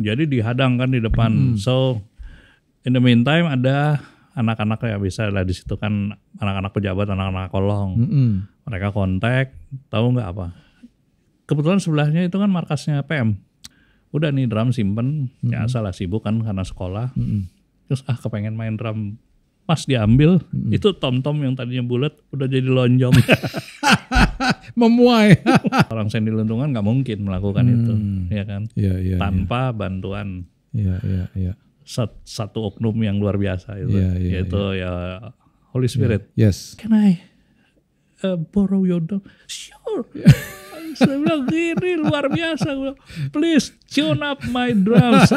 jadi dihadang kan di depan. So in the meantime ada anak-anak ya, bisa lah di situ kan anak-anak pejabat, anak-anak kolong. Mereka kontak, tahu nggak apa? Kebetulan sebelahnya itu kan markasnya PM. Udah nih drum simpen, ya salah sibuk kan karena sekolah. Terus kepengen main drum, pas diambil itu tom-tom yang tadinya bulat udah jadi lonjong. Memuai. Orang Sandy Luntungan nggak mungkin melakukan itu, ya kan? Tanpa bantuan satu oknum yang luar biasa itu, yaitu ya Holy Spirit. Yes. Can I borrow your drum? Sure. Saya bilang gini luar biasa, please tune up my drums.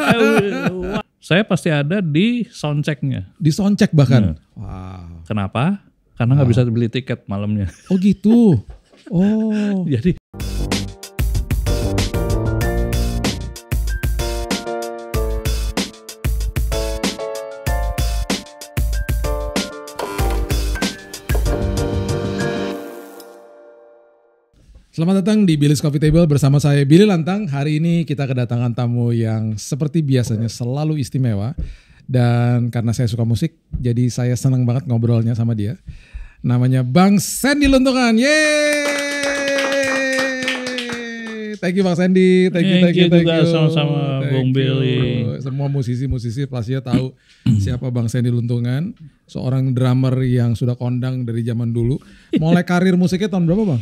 Saya pasti ada di soundchecknya. Di soundcheck bahkan. Wow. Kenapa? Karena nggak bisa beli tiket malamnya. Oh gitu. Oh. Jadi Selamat datang di Billy's Coffee Table bersama saya Billy Lantang. Hari ini kita kedatangan tamu yang seperti biasanya selalu istimewa. Dan karena saya suka musik, jadi saya senang banget ngobrolnya sama dia. Namanya Bang Sandy Luntungan. Yeay! Thank you Bang Sandy. Thank you juga sama-sama Bung Billy. Semua musisi-musisi pastinya tahu siapa Bang Sandy Luntungan. Seorang drummer yang sudah kondang dari zaman dulu. Mulai karir musiknya tahun berapa Bang?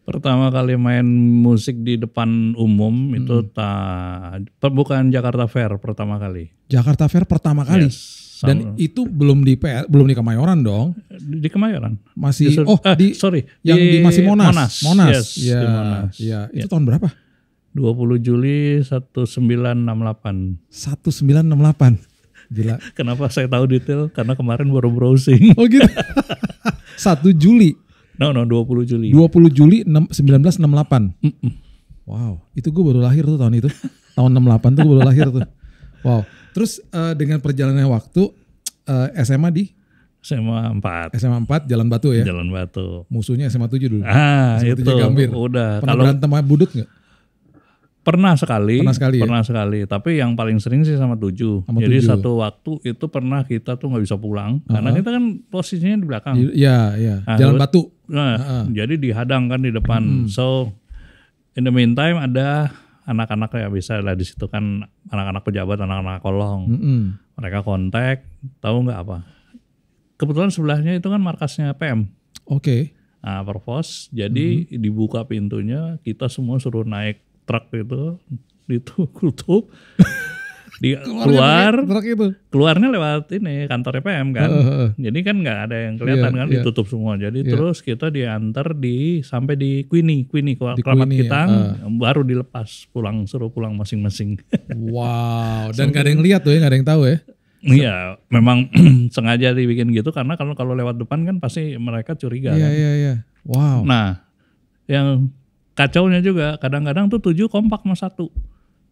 Pertama kali main musik di depan umum itu bukan Jakarta Fair pertama kali. Jakarta Fair pertama kali. Yes, dan itu belum di Kemayoran dong. Di Kemayoran. Masih sorry, yang masih Monas. Yes, ya, di Monas. Ya, itu tahun berapa? 20 Juli 1968. 1968. Gila. Kenapa saya tahu detail? Karena kemarin baru browsing. Oh gitu. 1 Juli. No, 20 Juli. 20 Juli 1968. Wow, itu gue baru lahir tuh tahun itu. Tahun 68 tuh gue baru lahir tuh. Wow. Terus dengan perjalanan waktu SMA di? SMA 4. SMA 4 Jalan Batu ya? Jalan Batu. Musuhnya SMA 7 dulu. SMA itu. Gambir. Udah. Pernah berantem sama Budut gak? Pernah sekali. Pernah sekali. Tapi yang paling sering sih sama 7. Jadi 7. Satu waktu itu pernah kita tuh nggak bisa pulang. Karena kita kan posisinya di belakang. Iya. Nah, Jalan Batu. Jadi dihadang kan di depan. So in the meantime ada anak-anak ya, bisa lah di situ kan anak-anak pejabat, anak-anak kolong. Mereka kontak, tahu nggak apa? Kebetulan sebelahnya itu kan markasnya PM. Oke. Nah, Perpos. Jadi dibuka pintunya, kita semua suruh naik truk itu tutup. Keluarnya lewat ini kantor PM kan. Jadi kan nggak ada yang kelihatan kan, ditutup semua. Jadi terus kita diantar sampai di Queenie Keramat Kitang, baru dilepas suruh pulang masing-masing. Wow, dan nggak ada yang lihat tuh ya, nggak ada yang tahu ya. Iya, memang sengaja dibikin gitu karena kalau lewat depan kan pasti mereka curiga. Iya. Wow. Nah, yang kacaunya juga kadang-kadang tuh 7 kompak sama 1.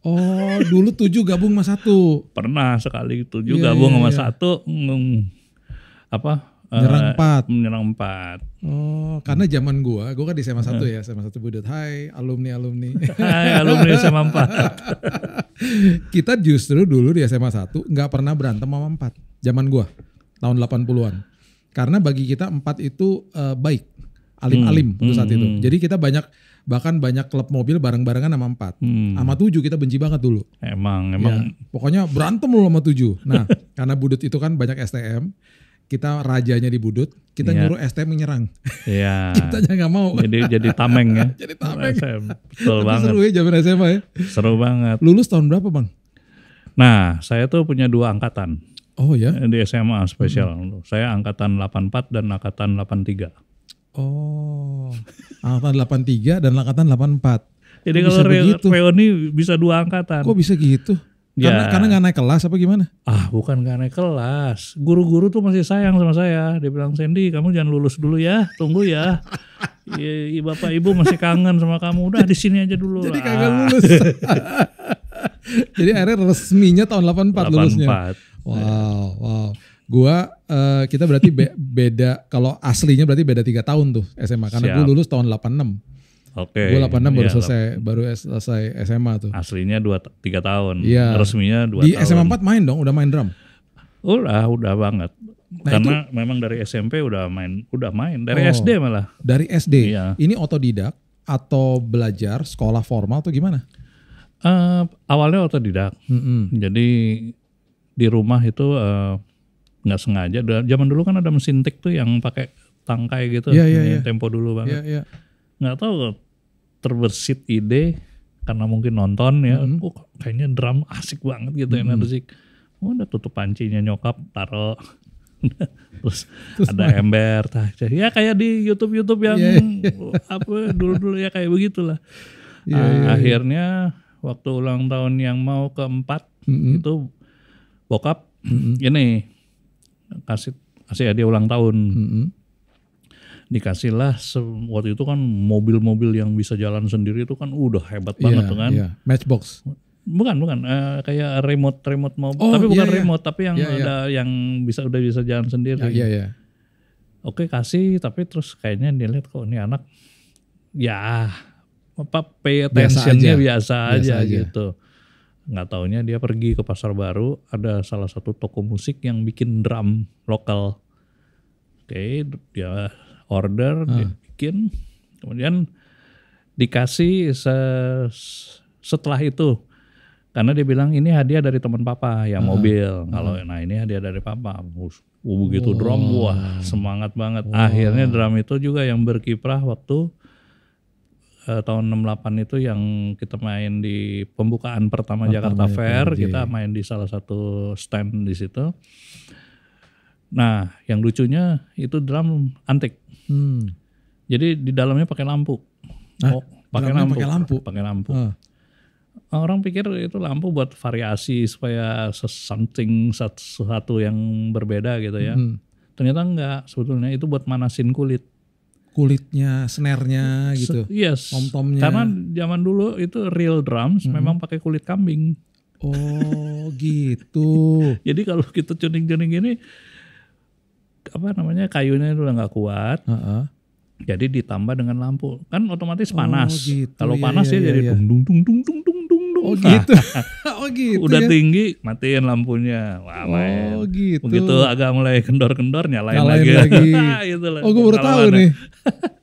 Oh, dulu 7 gabung sama 1. Pernah sekali 7 gabung sama 1 menyerang 4. Oh, karena zaman gua kan di SMA 1 ya, SMA 1 Budut. Hai alumni. Hai alumni SMA 4. Kita justru dulu di SMA 1 nggak pernah berantem sama 4. Zaman gua tahun 80-an. Karena bagi kita 4 itu baik, alim-alim untuk saat itu. Jadi kita bahkan banyak klub mobil bareng-barengan sama 4. Sama 7 kita benci banget dulu. Emang. Ya, pokoknya berantem loh sama 7. Nah, karena Budut itu kan banyak STM, kita rajanya di Budut, kita nyuruh STM menyerang. Iya. Kita nggak mau. Jadi tameng ya. Jadi tameng. Betul banget. Seru ya zaman SMA ya. Seru banget. Lulus tahun berapa Bang? Nah, saya tuh punya 2 angkatan. Oh ya? Di SMA spesial. Saya angkatan 84 dan angkatan 83. Oh, angkatan 83 dan angkatan 84. Jadi kalau reuni bisa 2 angkatan. Kok bisa gitu? Karena nggak naik kelas apa gimana? Bukan nggak naik kelas. Guru-guru tuh masih sayang sama saya. Dia bilang, Sandy kamu jangan lulus dulu ya, tunggu ya. Bapak ibu masih kangen sama kamu. Udah di sini aja dulu. Jadi kagak lulus. Jadi akhirnya resminya tahun 84 lulusnya. Wow. Kita berarti beda, kalau aslinya berarti beda 3 tahun tuh SMA. Karena gue lulus tahun 86. Oke. Gue 86 baru Iya, selesai SMA tuh. aslinya 2-3 tahun. Iya. Resminya 2 Di tahun. SMA 4 main dong, udah main drum. Udah banget. Nah, Karena memang dari SMP udah main dari SD malah. Dari SD. Iya. Ini otodidak atau belajar sekolah formal atau gimana? Awalnya otodidak. Jadi di rumah itu nggak sengaja. Zaman dulu kan ada mesin tik tuh yang pakai tangkai gitu. Iya. Tempo dulu banget. Iya. Nggak tahu terbersit ide karena mungkin nonton ya. Kayaknya drum asik banget gitu energisik. Udah tutup pancinya nyokap, taruh. terus ada ember, ya kayak di YouTube yang apa dulu ya kayak begitulah. Akhirnya waktu ulang tahun yang mau ke-4 itu bokap ini kasih hadiah ulang tahun. Dikasihlah waktu itu kan mobil-mobil yang bisa jalan sendiri itu kan udah hebat banget tuh kan. Matchbox. Bukan kayak remote mobil, tapi bukan remote, tapi yang ada yang udah bisa jalan sendiri. Iya. Oke, kasih, tapi terus kayaknya dia lihat kok ini anak ya pay attention-nya biasa aja gitu. Nggak taunya dia pergi ke Pasar Baru, ada salah satu toko musik yang bikin drum lokal. Oke, dia order, dia bikin, kemudian dikasih setelah itu. Karena dia bilang ini hadiah dari teman papa yang mobil. Kalau ini hadiah dari papa. Begitu drum, wah semangat banget. Akhirnya drum itu juga yang berkiprah waktu tahun 68 itu yang kita main di pembukaan pertama Jakarta Fair. Kita main di salah satu stand di situ. Nah, yang lucunya itu drum antik. Jadi di dalamnya pakai lampu. Pakai lampu. Orang pikir itu lampu buat variasi supaya sesuatu yang berbeda gitu ya. Ternyata enggak, sebetulnya itu buat manasin kulitnya, snare-nya gitu. Yes. Tom-tomnya. Karena zaman dulu itu real drums memang pakai kulit kambing. Oh, gitu. Jadi kalau kita tuning-tuning gini kayunya itu udah enggak kuat. Jadi ditambah dengan lampu. Kan otomatis panas. Gitu. Kalau panas jadi dung dung dung dung dung. Oh gitu. Udah tinggi, matiin lampunya. Wah, main. Gitu. Begitu agak mulai kendor-kendor nyalain lagi. Gitu gue baru tahu nih.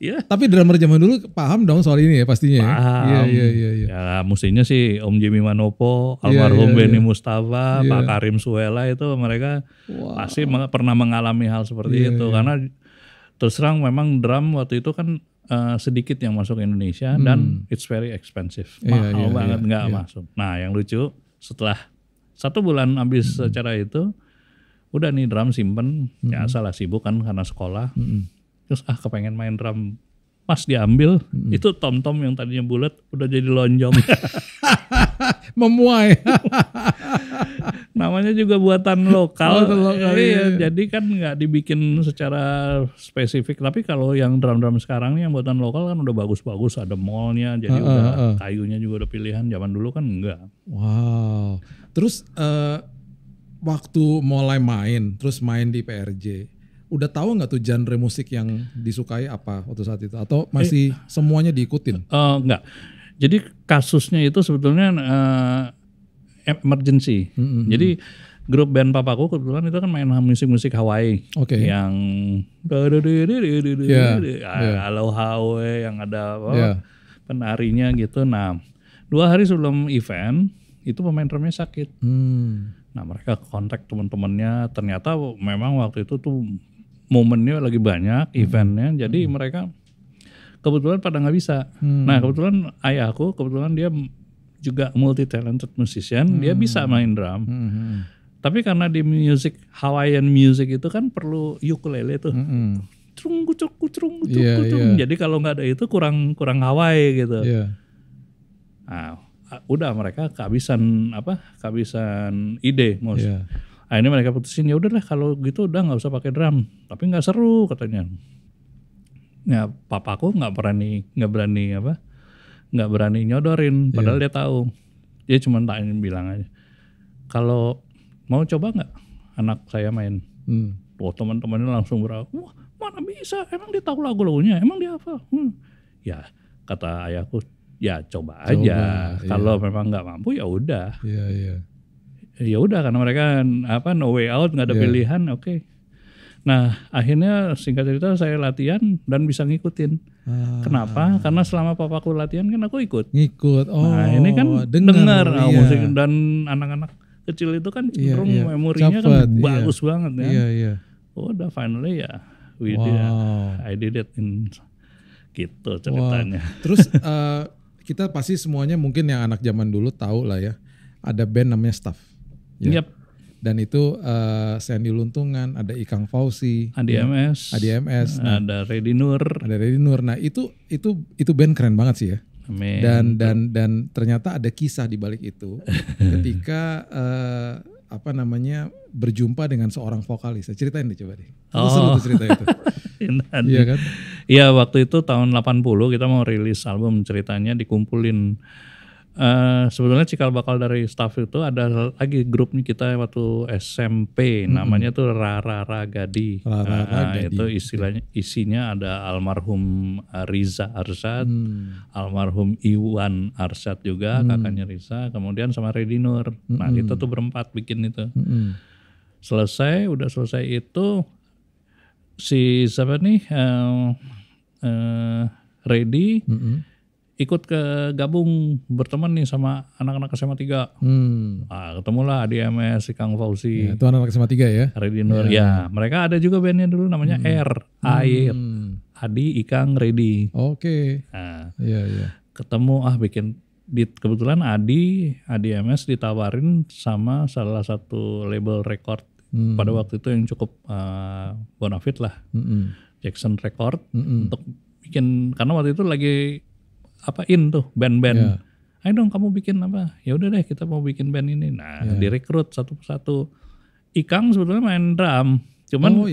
Ya. Tapi drummer zaman dulu paham dong soal ini ya pastinya. Paham. Iya. Ya mestinya sih Om Jimmy Manopo, almarhum Benny Mustafa, Pak Karim Suela itu mereka pasti pernah mengalami hal seperti itu. Karena terus terang memang drum waktu itu kan sedikit yang masuk ke Indonesia dan it's very expensive, mahal banget nggak masuk. Nah yang lucu setelah 1 bulan habis acara itu, udah nih drum simpen, ya salah sibuk kan karena sekolah, terus kepengen main drum, pas diambil itu tom-tom yang tadinya bulat udah jadi lonjong. Memuai. Namanya juga buatan lokal. Iya. Jadi kan nggak dibikin secara spesifik. Tapi kalau yang drum-drum sekarang nih yang buatan lokal kan udah bagus-bagus, ada mallnya, jadi udah kayunya juga udah pilihan. Zaman dulu kan enggak. Wow. Terus waktu mulai main, terus main di PRJ, udah tahu nggak tuh genre musik yang disukai apa waktu saat itu? Atau masih semuanya diikutin? Enggak. Jadi kasusnya itu sebetulnya emergency. Jadi grup band papaku kebetulan itu kan main musik-musik Hawaii. Yang Halo Hawaii yang ada penarinya gitu. Nah 2 hari sebelum event itu pemain drumnya sakit. Nah mereka kontak teman-temannya, ternyata memang waktu itu tuh momennya lagi banyak eventnya, jadi mereka kebetulan pada nggak bisa. Nah kebetulan ayahku kebetulan dia juga multi talented musician, dia bisa main drum. Tapi karena di Hawaiian music itu kan perlu ukulele tuh, kucrung. Jadi kalau nggak ada itu kurang Hawaii gitu. Nah, udah mereka kehabisan ide. Akhirnya mereka putusin ya udahlah kalau gitu udah nggak usah pakai drum, tapi nggak seru katanya. Ya papaku nggak berani nyodorin, padahal dia tahu. Dia cuma bilang aja, kalau mau coba nggak anak saya main. Wah teman-temannya langsung wah mana bisa, emang dia tahu lagu-lagunya, emang dia apa? Ya kata ayahku, ya coba aja. Kalau memang nggak mampu ya udah. Ya udah karena mereka no way out, nggak ada pilihan, oke. Nah akhirnya singkat cerita saya latihan dan bisa ngikutin. Kenapa? Karena selama papaku latihan kan aku ikut. Nah ini kan dengar musik, dan anak-anak kecil itu kan cenderung memorinya kan bagus banget ya. Udah finally ya I did it in gitu ceritanya. Terus kita pasti semuanya mungkin yang anak zaman dulu tahu lah ya, ada band namanya Staff. Yep. Dan itu Sandy Luntungan, ada Ikang Fauzi, ADMS, nah, ada Reddy Nur. Nah itu band keren banget sih ya. Amin. Dan ternyata ada kisah di balik itu ketika berjumpa dengan seorang vokalis. Ceritain deh coba deh. Seru tuh cerita itu. Iya kan? Iya waktu itu tahun 80 kita mau rilis album, ceritanya dikumpulin. Sebetulnya cikal bakal dari Staff itu ada lagi grupnya kita waktu SMP, namanya tuh Rara Gadi. Itu isinya ada almarhum Riza Arsyad, almarhum Iwan Arsyad juga kakaknya Riza, kemudian sama Reddy Nur. Nah kita tuh berempat bikin itu. Udah selesai itu si siapa nih Reddy ikut gabung berteman nih sama anak-anak SMA 3. Nah, ketemulah ADMS, Ikang Fauzi. Itu anak-anak SMA 3 ya? Reddy Nur. Ya, mereka ada juga bandnya dulu namanya Air. Adi, Ikang, Reddy. Oke. Nah, ketemu bikin. Kebetulan ADMS ditawarin sama salah satu label record pada waktu itu yang cukup bonafit lah. Jackson Record untuk bikin, karena waktu itu lagi tuh band-band. Ayo dong kamu bikin apa? Ya udah deh kita mau bikin band ini. Nah, direkrut satu persatu. Ikang sebetulnya main drum. Cuman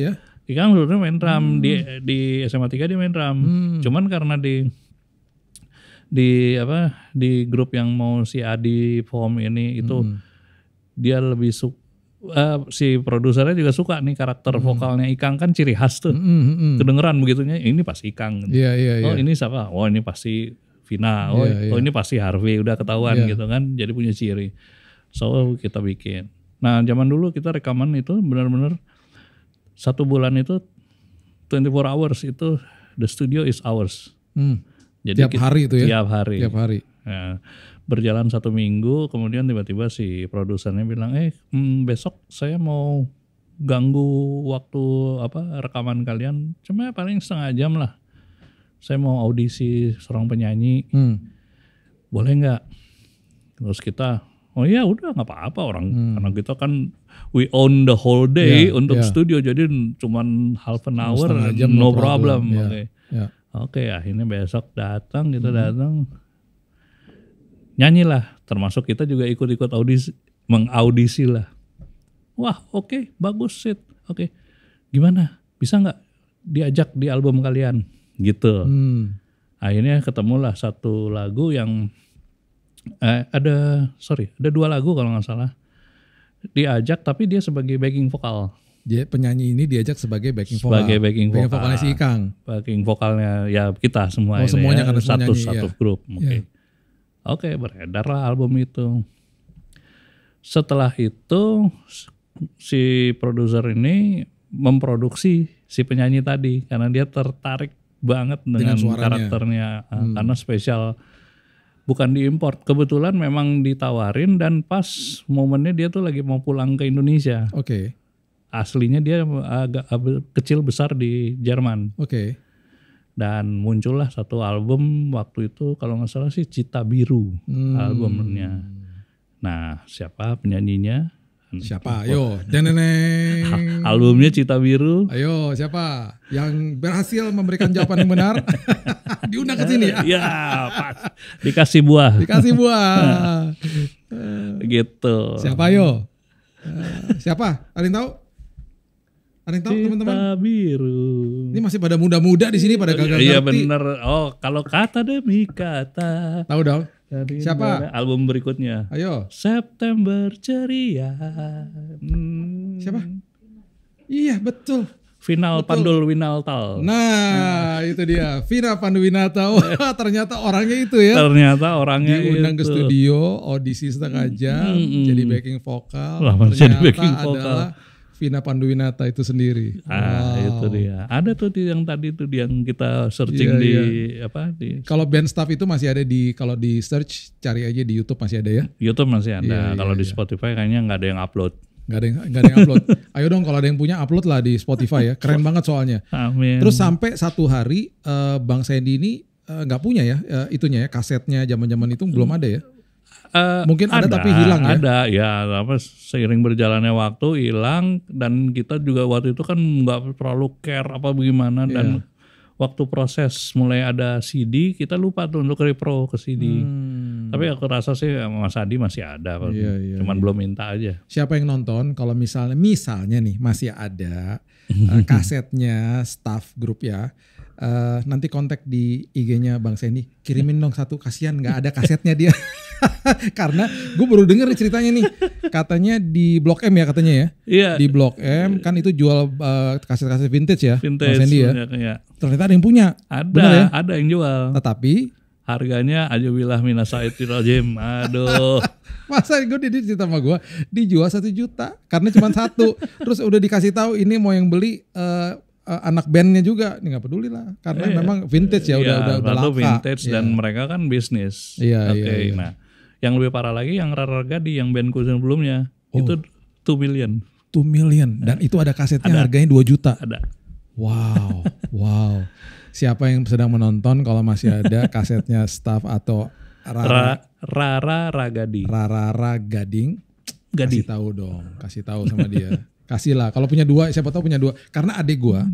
Ikang sebetulnya main drum di SMA 3 dia main drum. Cuman karena di grup yang mau si Adi form ini itu dia lebih si produsernya juga suka nih karakter vokalnya Ikang, kan ciri khas tuh. Kedengeran begitunya, ini pasti Ikang. Ini siapa? Oh ini pasti Vina, ini pasti Harvey, udah ketahuan gitu kan, jadi punya ciri. So kita bikin. Nah zaman dulu kita rekaman itu benar-benar 1 bulan itu 24 hours itu the studio is ours. Jadi tiap hari itu ya? Tiap hari. Ya, berjalan 1 minggu, kemudian tiba-tiba si produsernya bilang, besok saya mau ganggu waktu rekaman kalian, cuma paling setengah jam lah. Saya mau audisi seorang penyanyi, boleh nggak? Terus kita, oh iya udah nggak apa-apa orang, karena kita kan we own the whole day untuk studio, jadi cuman half an hour, jam, no problem. Oke, akhirnya besok datang, kita datang, nyanyilah, termasuk kita juga ikut-ikut mengaudisi lah. Wah oke, bagus sih, oke. Gimana? Bisa nggak diajak di album kalian? Gitu. Akhirnya ketemulah satu lagu yang ada 2 lagu kalau nggak salah. Diajak tapi dia sebagai backing vokal. Dia penyanyi ini diajak sebagai backing vokal. Sebagai backing vokal. Vokalnya si Ikang. Backing vokalnya ya kita semua ini semuanya ya, kan satu grup. Oke, beredarlah album itu. Setelah itu si produser ini memproduksi si penyanyi tadi karena dia tertarik banget dengan karakternya, karena spesial, bukan diimport. Kebetulan memang ditawarin dan pas momennya dia tuh lagi mau pulang ke Indonesia. Oke. Aslinya dia agak kecil besar di Jerman. Oke. Dan muncullah satu album waktu itu kalau nggak salah sih Cita Biru albumnya. Nah siapa penyanyinya? Siapa? Ayo, deneneng. Albumnya Cita Biru. Ayo, siapa yang berhasil memberikan jawaban yang benar? Diundang ke sini. Ya, pas. Dikasih buah. Gitu. Siapa ayo? Siapa? Ada yang tahu? Ada yang tahu teman-teman? Cita Biru. Ini masih pada muda-muda di sini pada gagal ngerti. Iya benar. Oh, kalau kata demi kata. Tahu dong. Siapa? Album berikutnya. Ayo. September Ceria. Siapa? Iya betul. Final Pandul Winaltal. Nah, itu dia. Vina Panduwinata. Wah, ternyata orangnya itu ya. Ternyata orangnya diundang itu. ke studio, audisi setengah jam, jadi backing vokal. Jadi Ternyata backing vokal. adalah Vina Panduwinata itu sendiri. Itu dia. Ada tuh yang tadi tuh yang kita searching Iya, di iya. apa di Kalau band staff itu masih ada kalau di search cari aja di YouTube masih ada ya. YouTube masih Iya, ada. Kalau iya, di iya. Spotify kayaknya nggak ada yang upload. Nggak ada yang upload. Ayo dong kalau ada yang punya upload lah di Spotify ya. Keren banget soalnya. Amin. Terus sampai satu hari Bang Sandy ini nggak punya ya itunya ya, kasetnya zaman-zaman itu belum ada ya. Mungkin ada tapi hilang ya. Ada ya, apa seiring berjalannya waktu hilang, dan kita juga waktu itu kan nggak terlalu care apa bagaimana, dan waktu proses mulai ada CD kita lupa tuh untuk repro ke CD. Tapi aku rasa sih Mas Adi masih ada, cuman belum minta aja. Siapa yang nonton kalau misalnya nih masih ada kasetnya staff grup ya. Nanti kontak di IG-nya Bang Sandy, kirimin dong satu, kasihan nggak ada kasetnya dia. Karena gue baru denger nih ceritanya nih, katanya di Blok M ya katanya ya. Iya. Di Blok M kan itu jual kaset-kaset vintage ya, Vintage, Bang Sandy ya. Ya. Ternyata ada yang punya. Ada, bener ya? ada yang jual. Tetapi harganya ajubillah minasaidilrajim. Aduh. masa gue cerita sama gue dijual 1 juta karena cuma satu. Terus udah dikasih tahu ini mau yang beli anak bandnya juga, ini nggak peduli lah karena memang vintage ya, udah langka. Vintage dan mereka kan bisnis. Iya. Nah, yang lebih parah lagi yang Rara Gadi yang bandku sebelumnya itu 2 million. 2 million dan itu ada kasetnya harganya 2 juta. Ada. Wow. Siapa yang sedang menonton kalau masih ada kasetnya staff atau Rara Gading. Kasih tahu dong, kasih tahu sama dia. Kasih lah, kalau punya 2, siapa tahu punya 2. Karena adik gua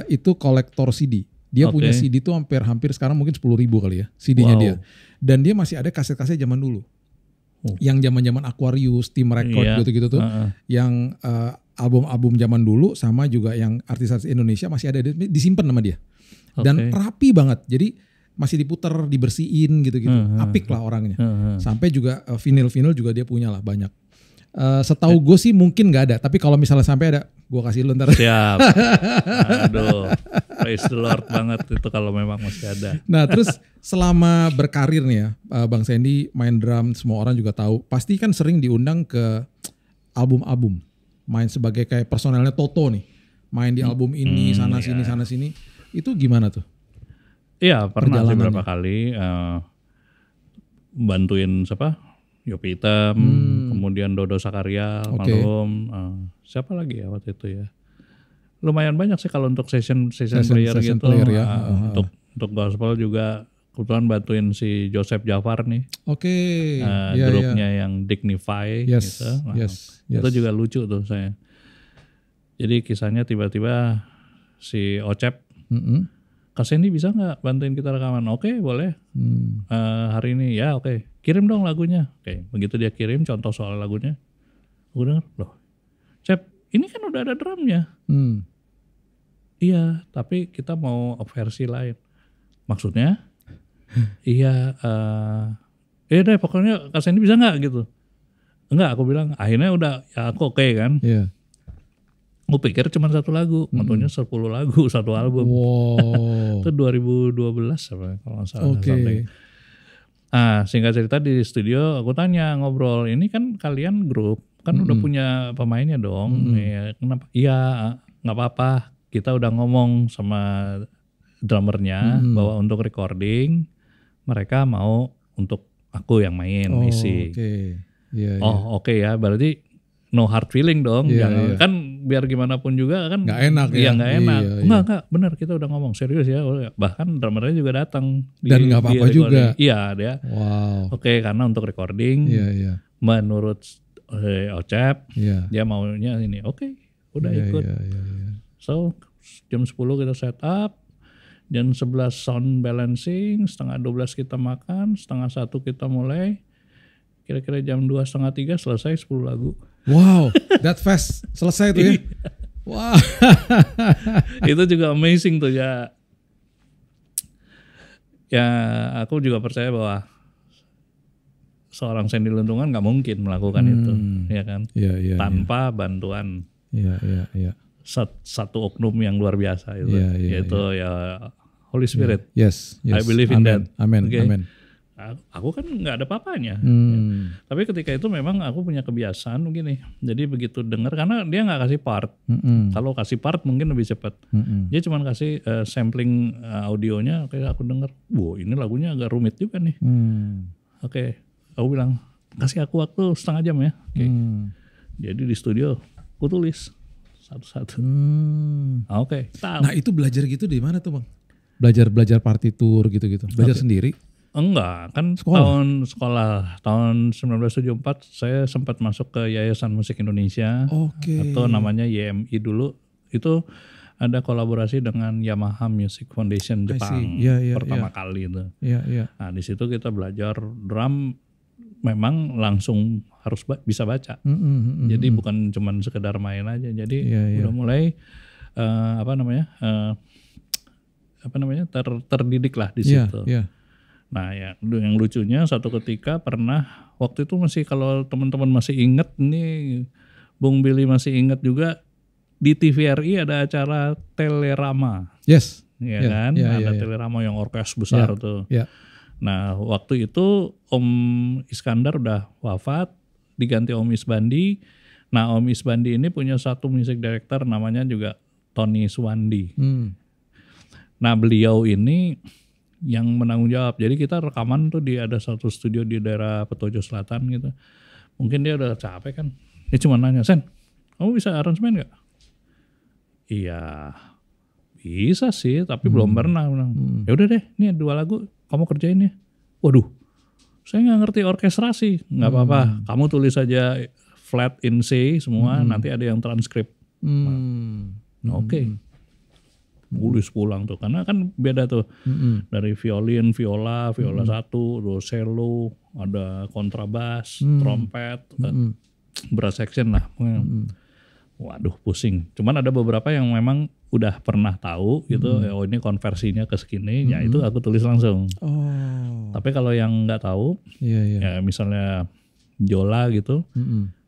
itu kolektor CD. Dia punya CD tuh hampir sekarang mungkin 10.000 kali ya CD-nya dia. Dan dia masih ada kaset-kaset zaman dulu. Yang zaman-zaman Aquarius, Team Record gitu-gitu tuh. Yang album-album zaman dulu sama juga yang artis-artis Indonesia masih ada, disimpan sama dia. Dan rapi banget. Jadi masih diputer, dibersihin gitu-gitu. Apik lah orangnya. Sampai juga vinyl juga dia punya lah banyak. Setahu gue sih mungkin nggak ada, tapi kalau misalnya sampai ada, gue kasih lu ntar. Siap. Aduh, praise the Lord banget itu kalau memang masih ada. Nah terus selama berkarir nih ya, Bang Sandy main drum, semua orang juga tahu. Pasti kan sering diundang ke album-album, main sebagai kayak personelnya Toto nih, main di album ini, sana sini. Itu gimana tuh? Iya, pernah sih beberapa kali bantuin siapa? Yopi Hitam, kemudian Dodo Sakaria, Malum, siapa lagi ya waktu itu ya. Lumayan banyak sih kalau untuk session player gitu. Ya. Untuk gospel juga kebetulan bantuin si Joseph Jafar nih. Grupnya yang Dignify gitu. Itu juga lucu tuh saya. Jadi kisahnya tiba-tiba si Ocep, Kak Sandy bisa nggak bantuin kita rekaman? Oke, boleh. Hari ini ya oke. Kirim dong lagunya. Oke, begitu dia kirim contoh soal lagunya. Aku denger, loh Cep, ini kan udah ada drumnya. Iya, tapi kita mau versi lain. Maksudnya? Iya, deh pokoknya Kak Sandy bisa nggak gitu. Enggak, aku bilang akhirnya udah ya aku oke kan. Iya. Aku pikir cuma 1 lagu, tentunya 10 lagu, 1 album. Wow. Itu 2012 apa kalau nggak salah. Oke. Singkat cerita di studio aku tanya, ngobrol, ini kan kalian grup kan udah punya pemainnya dong. Ya, kenapa? Iya, nggak apa-apa. Kita udah ngomong sama drummernya bahwa untuk recording mereka mau untuk aku yang main isi. Oke ya, berarti no hard feeling dong. Kan biar gimana pun juga kan nggak enak ya. Nggak enak. Enggak, benar kita udah ngomong serius ya. Bahkan drummernya juga datang. Dan nggak apa-apa juga. Iya dia. Wow. Oke, karena untuk recording menurut Ocep dia maunya ini. Oke, udah ikut. So jam 10 kita set up. Jam 11 sound balancing, setengah 12 kita makan, setengah 1 kita mulai. Kira-kira jam 2:30 selesai 10 lagu. Wow, that fast selesai tuh ya. Wah. Itu juga amazing tuh ya. Ya aku juga percaya bahwa seorang Sandy Luntungan nggak mungkin melakukan itu, ya kan? Iya. Tanpa bantuan. Iya. satu oknum yang luar biasa itu, yaitu ya Holy Spirit. Yes. I believe in that. Amin. Okay? Amin. Aku kan nggak ada papanya. Tapi ketika itu memang aku punya kebiasaan begini. Jadi begitu dengar, karena dia nggak kasih part. Kalau kasih part mungkin lebih cepat. Dia cuma kasih sampling audionya. Kayak aku dengar, wow ini lagunya agak rumit juga nih. Oke, aku bilang kasih aku waktu setengah jam ya. Oke. Jadi di studio aku tulis satu-satu. Oke. Nah itu belajar gitu di mana tuh bang? Belajar partitur gitu-gitu. Belajar sendiri? Enggak, kan tahun 1974 saya sempat masuk ke Yayasan Musik Indonesia. Atau namanya YMI dulu. Itu ada kolaborasi dengan Yamaha Music Foundation Jepang pertama kali itu. Nah di situ kita belajar drum, memang langsung harus bisa baca. Jadi bukan cuman sekedar main aja. Jadi udah mulai terdidik lah di situ. Nah ya, yang lucunya satu ketika pernah waktu itu masih, kalau teman-teman masih ingat nih, Bung Billy masih ingat juga, di TVRI ada acara Telerama. Yes. Kan? Ada Telerama yang orkes besar tuh. Nah waktu itu Om Iskandar udah wafat, diganti Om Isbandi. Nah Om Isbandi ini punya satu music director namanya juga Tony Suwandi. Nah beliau ini yang menanggung jawab. Jadi kita rekaman tuh ada satu studio di daerah Petojo Selatan gitu. Mungkin dia udah capek kan. Dia cuma nanya, Sen, kamu bisa aransemen gak? Iya bisa sih, tapi belum pernah. Ya udah deh, ini 2 lagu kamu kerjain ya. Waduh, saya nggak ngerti orkestrasi. Nggak apa-apa, kamu tulis aja flat in C semua, nanti ada yang transkrip. Oke. Tulis pulang tuh, karena kan beda tuh dari violin, viola 1, terus cello, ada kontrabas, trompet, brass section lah. Waduh pusing. Cuman ada beberapa yang memang udah pernah tahu gitu, oh ini konversinya ke segini, ya itu aku tulis langsung. Tapi kalau yang nggak tahu, ya misalnya Jola gitu,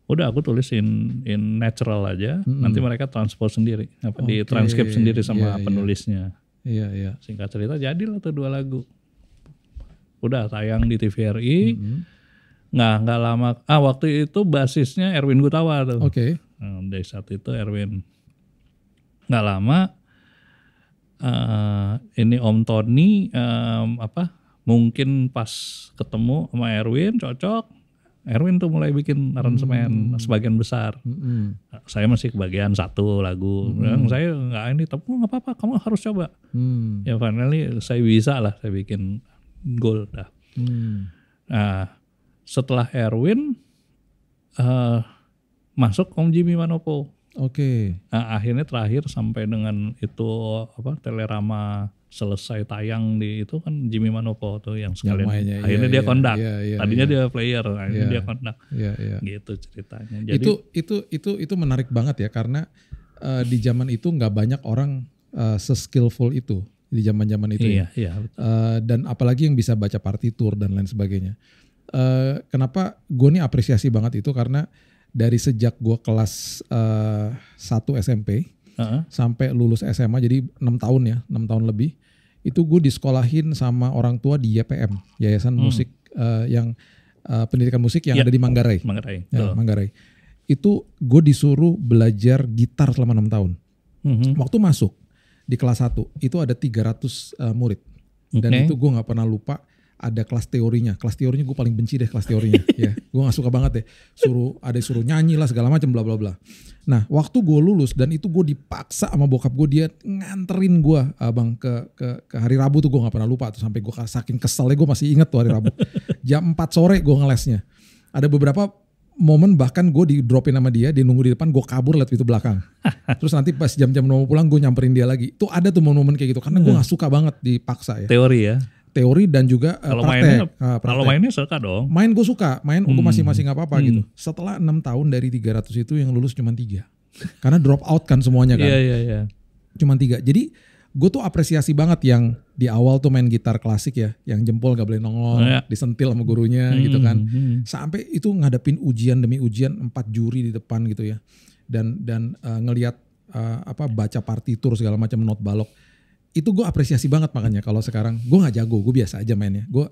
udah aku tulis in natural aja, nanti mereka transpose sendiri, di transkrip sendiri sama penulisnya. Singkat cerita jadilah tuh 2 lagu. Udah tayang di TVRI, nggak lama. Waktu itu basisnya Erwin Gutawa tuh. Dari saat itu Erwin. Nggak lama, ini Om Tony mungkin pas ketemu sama Erwin cocok. Erwin tuh mulai bikin aransemen sebagian besar. Saya masih kebagian 1 lagu. Saya nggak ini, tapi nggak apa-apa, kamu harus coba. Ya finally saya bisa lah, saya bikin gold dah. Nah setelah Erwin masuk Om Jimmy Manopo. Nah, akhirnya terakhir sampai dengan itu Telerama selesai tayang di itu kan Jimmy Manopo tuh yang sekalian mainnya, akhirnya dia kondak. Tadinya dia player, akhirnya dia kondak. Gitu ceritanya. Jadi itu menarik banget ya, karena di zaman itu nggak banyak orang se-skillful itu di zaman-zaman itu. Dan apalagi yang bisa baca partitur dan lain sebagainya. Kenapa gue nih apresiasi banget itu, karena dari sejak gue kelas 1 SMP sampai lulus SMA, jadi 6 tahun ya, 6 tahun lebih, itu gue disekolahin sama orang tua di YPM, Yayasan Musik yang pendidikan musik yang ada di Manggarai. Manggarai. Itu gue disuruh belajar gitar selama 6 tahun. Waktu masuk di kelas 1 itu ada 300 murid. Dan itu gue gak pernah lupa, ada kelas teorinya. Kelas teorinya gue paling benci deh kelas teorinya. Ya, gue gak suka banget deh. Suruh nyanyi lah segala macam bla bla bla. Nah, waktu gue lulus dan itu gue dipaksa sama bokap gue, dia nganterin gue abang ke hari Rabu tuh, gue gak pernah lupa tuh, sampai gue saking keselnya gue masih inget tuh hari Rabu. Jam 4 sore gue ngelesnya. Ada beberapa momen bahkan gue di dropin sama dia nunggu di depan, gue kabur lewat pintu belakang. Terus nanti pas jam-jam mau pulang gue nyamperin dia lagi. Tuh ada tuh momen-momen kayak gitu, karena gue gak suka banget dipaksa ya. Teori dan juga praktek. Kalau mainnya suka dong. Main gue suka, gue masih nggak apa-apa gitu. Setelah 6 tahun dari 300 itu yang lulus cuma 3. Karena drop out kan semuanya kan. Cuma 3. Jadi gue tuh apresiasi banget yang di awal tuh main gitar klasik ya, yang jempol gak boleh nongol, disentil sama gurunya gitu kan. Sampai itu ngadepin ujian demi ujian, 4 juri di depan gitu ya. Dan ngelihat baca partitur segala macam, not balok. Itu gue apresiasi banget, makanya kalau sekarang gue nggak jago, gue biasa aja mainnya. Gue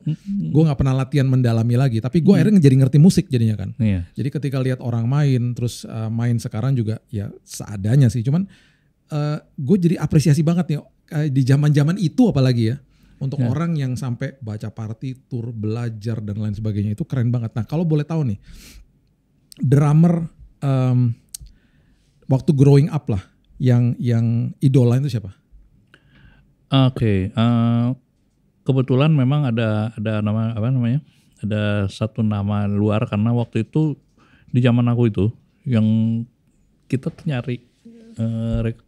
nggak pernah latihan mendalami lagi, tapi gue akhirnya jadi ngerti musik jadinya kan. Jadi ketika lihat orang main, terus main sekarang juga ya seadanya sih. Cuman gue jadi apresiasi banget nih di zaman-zaman itu apalagi ya, untuk orang yang sampai baca partitur, belajar dan lain sebagainya, itu keren banget. Nah kalau boleh tahu nih, drummer waktu growing up lah, yang idola itu siapa? Oke, kebetulan memang ada nama ada satu nama luar, karena waktu itu di zaman aku itu yang kita nyari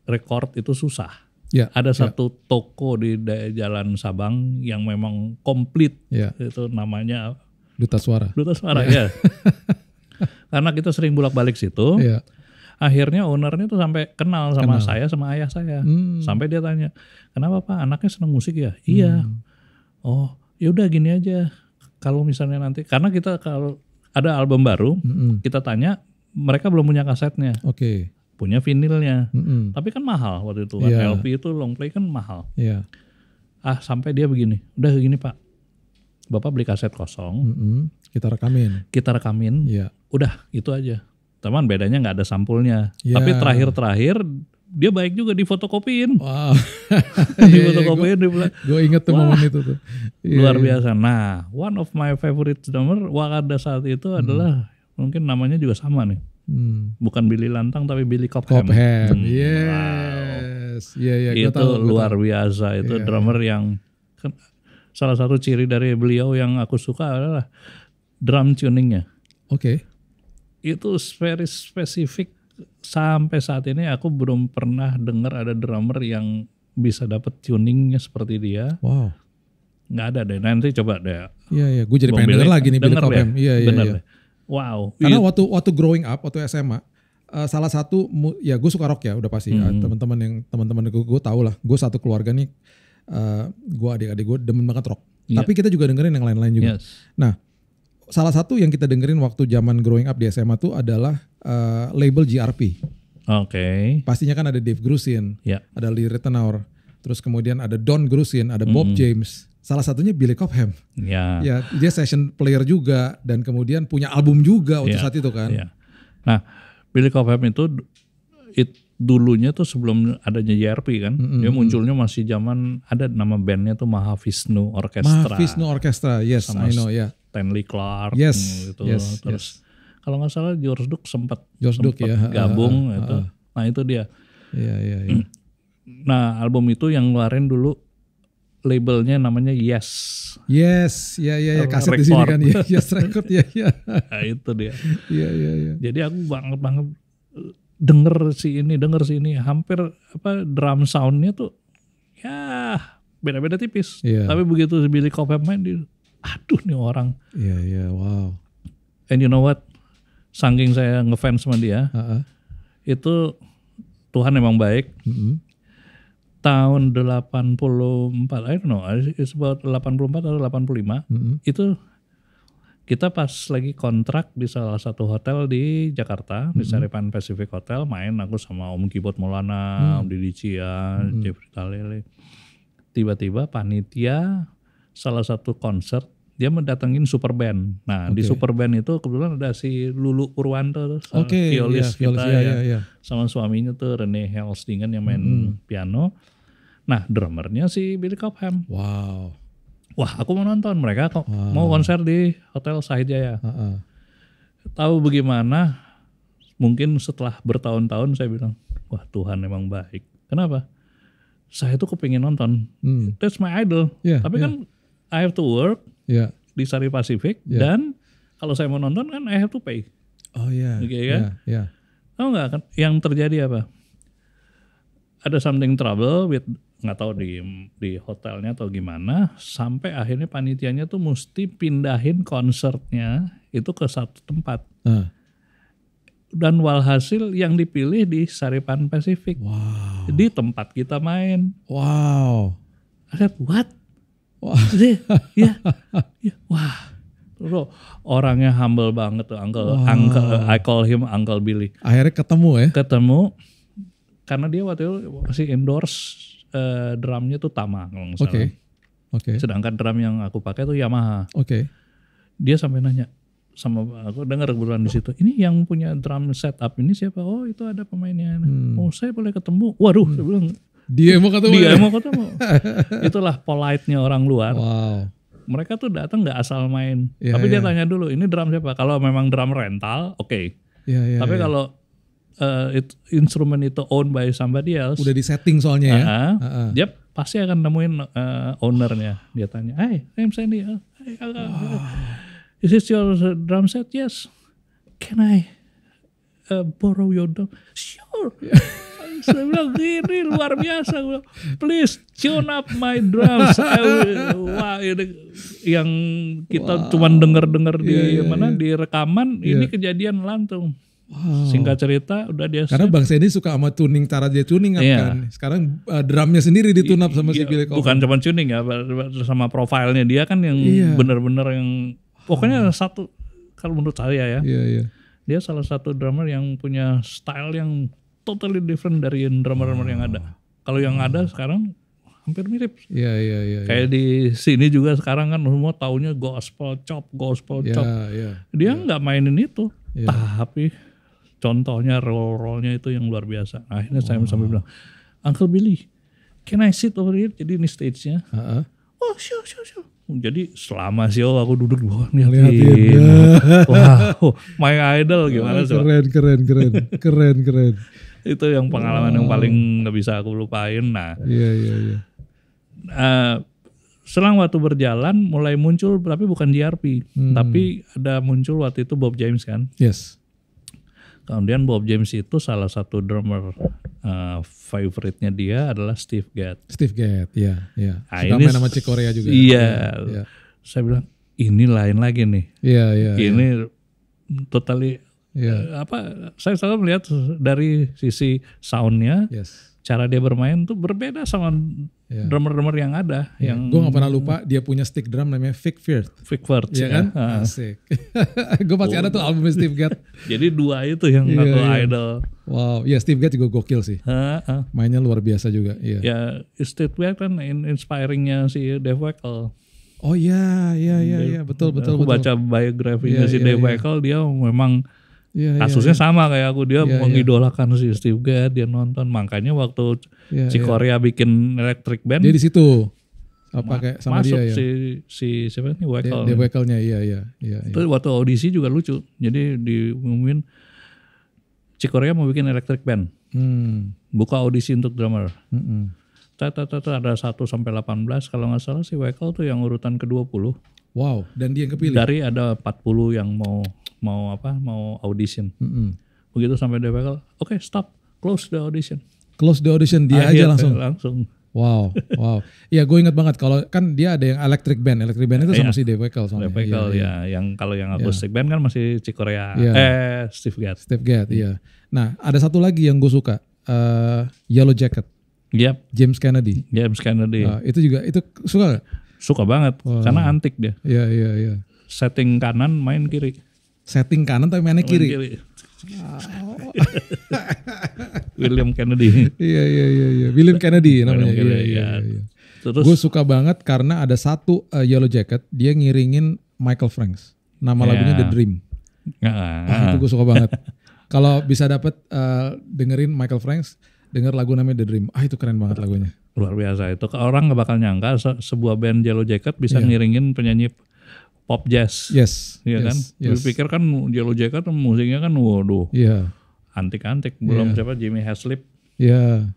record itu susah. Ada satu toko di Jalan Sabang yang memang komplit, itu namanya Duta Suara. Ya. Karena kita sering bolak-balik situ. Akhirnya ownernya tuh sampai kenal sama saya, sama ayah saya. Sampai dia tanya, kenapa Pak, anaknya senang musik ya? Iya. Oh, ya udah gini aja. Kalau misalnya nanti, karena kita kalau ada album baru, kita tanya, mereka belum punya kasetnya. Punya vinilnya. Tapi kan mahal waktu itu. LP itu long play kan mahal. Sampai dia begini, udah gini Pak, Bapak beli kaset kosong. Kita rekamin. Udah itu aja. Teman bedanya nggak ada sampulnya. Tapi terakhir dia baik juga difotokopiin. Wow. Difotokopiin. Gue inget tuh momen itu tuh. Luar biasa. Nah, one of my favorite drummer pada saat itu adalah, mungkin namanya juga sama nih. Bukan Billy Lantang tapi Billy Cobham. Yes. Itu luar biasa. Itu drummer yang salah satu ciri dari beliau yang aku suka adalah drum tuningnya. Itu very spesifik. Sampai saat ini aku belum pernah dengar ada drummer yang bisa dapat tuningnya seperti dia. Wow. Nggak ada deh. Nanti coba deh. Iya. Gue jadi pengen denger lagi nih Billy Cobham. Iya. Wow. Karena waktu growing up, waktu SMA, salah satu, ya gue suka rock ya, udah pasti. Teman-teman gue tahu lah. Gue satu keluarga nih, gue adik-adik gue demen banget rock. Tapi kita juga dengerin yang lain-lain juga. Nah, salah satu yang kita dengerin waktu zaman growing up di SMA tuh adalah label GRP. Pastinya kan ada Dave Grusin, ada Lee Ritenour, terus kemudian ada Don Grusin, ada Bob James. Salah satunya Billy Cobham. Ya, dia session player juga dan kemudian punya album juga waktu saat itu kan. Nah, Billy Cobham itu dulunya tuh sebelum adanya JRP kan, dia munculnya masih zaman ada nama bandnya tuh Mahavishnu Orchestra. Yes, I know, Stanley Clarke gitu. Terus kalau nggak salah George Duke sempat gabung itu. Nah itu dia. Iya. Nah album itu yang ngeluarin dulu labelnya namanya Yes. Kaset di sini kan. Yes Record ya. Nah itu dia. Iya. Jadi aku banget denger si ini hampir drum soundnya tuh ya beda-beda tipis. Tapi begitu Billy Cobham main aduh nih orang. Iya, wow. And you know what? Saking saya ngefans sama dia, itu Tuhan emang baik. Tahun 84, I don't know, it's about 84 atau 85, itu kita pas lagi kontrak di salah satu hotel di Jakarta, di Saripan Pacific Hotel, main aku sama Om Kibot Maulana, Om Didi Cia, Jeffrey Talele. Tiba-tiba panitia salah satu konser, dia mendatengin super band. Nah di super band itu kebetulan ada si Lulu Purwanto, violis kita sama suaminya tuh Rene Helsdingen yang main piano. Nah drummernya si Billy Cobham. Wow. Wah aku mau nonton, mereka mau konser di Hotel Sahid Jaya. Tahu bagaimana? Mungkin setelah bertahun-tahun saya bilang, wah Tuhan memang baik. Kenapa? Saya tuh kepingin nonton. That's my idol. Tapi kan I have to work di Sari Pacific dan kalau saya mau nonton kan I have to pay. Oh iya. Tahu nggak kan yang terjadi apa? Ada something trouble with, nggak tahu di hotelnya atau gimana, sampai akhirnya panitianya tuh mesti pindahin konsernya itu ke satu tempat. Dan walhasil yang dipilih di Saripan Pacific. Wow. Di tempat kita main. Wow. I said, what? Wah. Wah. Terus orangnya humble banget tuh, uncle, I call him Uncle Billy. Akhirnya ketemu ya? Ketemu. karena dia waktu itu masih endorse drumnya tuh Tama kalau nggak salah. Oke. Sedangkan drum yang aku pakai tuh Yamaha. Oke. Dia sampai nanya sama aku, dengar kebetulan di situ. Ini yang punya drum setup ini siapa? Oh itu ada pemainnya. Oh saya boleh ketemu. Waduh, saya bilang. Dia mau ketemu. Itulah polite-nya orang luar. Wow. Mereka tuh datang nggak asal main. Tapi dia tanya dulu, ini drum siapa? Kalau memang drum rental, oke. Tapi kalau instrumen itu owned by somebody else, udah di setting soalnya ya. Dia pasti akan nemuin ownernya. Dia tanya, "Hey, I'm Sandy. Is this your drum set?" "Yes." "Can I borrow your drum?" "Sure." Saya bilang, "Ini luar biasa. Please tune up my drums." Wah, ini yang kita cuman dengar-dengar di di rekaman, ini kejadian langsung. Wow. Singkat cerita udah dia. Karena Bang Sandy suka sama tuning, cara dia tuning kan. Sekarang drumnya sendiri ditune up sama si Billy Cobham. Bukan cuma tuning ya, sama profilnya dia kan yang benar-benar yang pokoknya satu, kalau menurut saya ya. Dia salah satu drummer yang punya style yang totally different dari drummer-drummer yang ada. Kalau yang ada sekarang hampir mirip. Kayak di sini juga sekarang kan semua taunya gospel chop. Dia nggak mainin itu, tapi contohnya roll-rollnya itu yang luar biasa. Akhirnya saya sampai bilang, "Uncle Billy, can I sit over here?" Jadi ini stage-nya. Oh sure. Jadi selama show aku duduk di bawah liatin. Wow, my idol gimana coba. Keren. Itu yang pengalaman yang paling nggak bisa aku lupain. Nah, selang waktu berjalan mulai muncul, tapi bukan GRP, tapi ada muncul waktu itu Bob James kan. Yes. Kemudian Bob James itu salah satu drummer favoritnya dia adalah Steve Gadd. Iya. Suka main sama Chick Corea juga. Iya. Saya bilang ini lain lagi nih. Ini totally. Saya selalu melihat dari sisi soundnya, cara dia bermain tuh berbeda sama drummer-drummer yang ada. Yang gue gak pernah lupa dia punya stick drum namanya Vic Firth. Iya kan? Asik. Gue pasti ada tuh album Steve Gadd. Jadi dua itu yang aku idol. Wow, Steve Gadd juga gokil sih. Mainnya luar biasa juga. Ya, Steve Gadd kan inspiringnya si Dave Weckl. Oh iya, betul. Aku baca biografinya si Dave Weckl, dia memang kasusnya sama kayak aku, dia mengidolakan si Steve Gadd, dia nonton, makanya waktu Chick Corea bikin Electric Band dia di situ pakai sama masuk dia si siapa nih Weckl. Dia Weckl-nya iya. Itu waktu audisi juga lucu, jadi diumumin Chick Corea mau bikin Electric Band, buka audisi untuk drummer. Ada 1 sampai 18 kalau nggak salah, si Weckl tuh yang urutan ke-20. Wow, dan dia yang kepilih. Dari ada 40 yang mau audition. Begitu sampai dia bakal, oke, stop, close the audition. Dia aja langsung. Wow. Iya, gue ingat banget kalau kan dia ada yang Electric Band itu sama si Dave Weckl soalnya. Dave Weckl yang kalau yang acoustic band kan masih Chick Corea. Steve Gadd. Iya. Nah, ada satu lagi yang gue suka, Yellow Jacket. James Kennedy. Itu juga, itu suka gak? Suka banget, karena antik dia. Iya. Setting kanan, main kiri. Setting kanan tapi mainnya kiri. William Kennedy. Iya. William Kennedy namanya. Iya. Terus gue suka banget karena ada satu Yellow Jacket, dia ngiringin Michael Franks. Nama lagunya The Dream. Itu gue suka banget. Kalau bisa dapet dengerin Michael Franks, denger lagu namanya The Dream. Itu keren banget lagunya. Luar biasa itu. Orang gak bakal nyangka sebuah band Yellow Jacket bisa ngiringin penyanyi pop jazz. Iya kan? Gue pikir kan Yellow Jacket musiknya kan waduh. Antik-antik. Belum siapa Jimmy Haslip. Iya.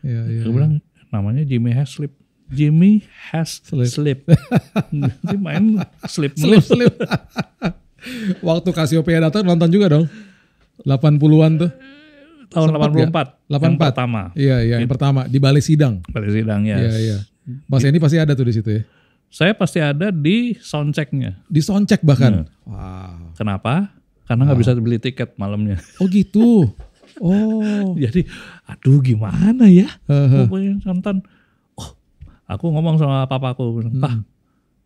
Gue bilang namanya Jimmy Haslip. Jimmy Haslip. Dia main slip. Waktu Cassiopeia datang nonton juga dong. 80-an tuh. Tahun 84. Yang pertama. Iya, yang pertama di Balai Sidang. Iya. Mas ini pasti ada tuh di situ ya. Saya pasti ada di soundchecknya. Di soundcheck bahkan. Wow. Kenapa? Karena nggak bisa beli tiket malamnya. Oh gitu. Oh. Jadi, aduh gimana ya? Mau nonton. Aku ngomong sama papaku, Pak,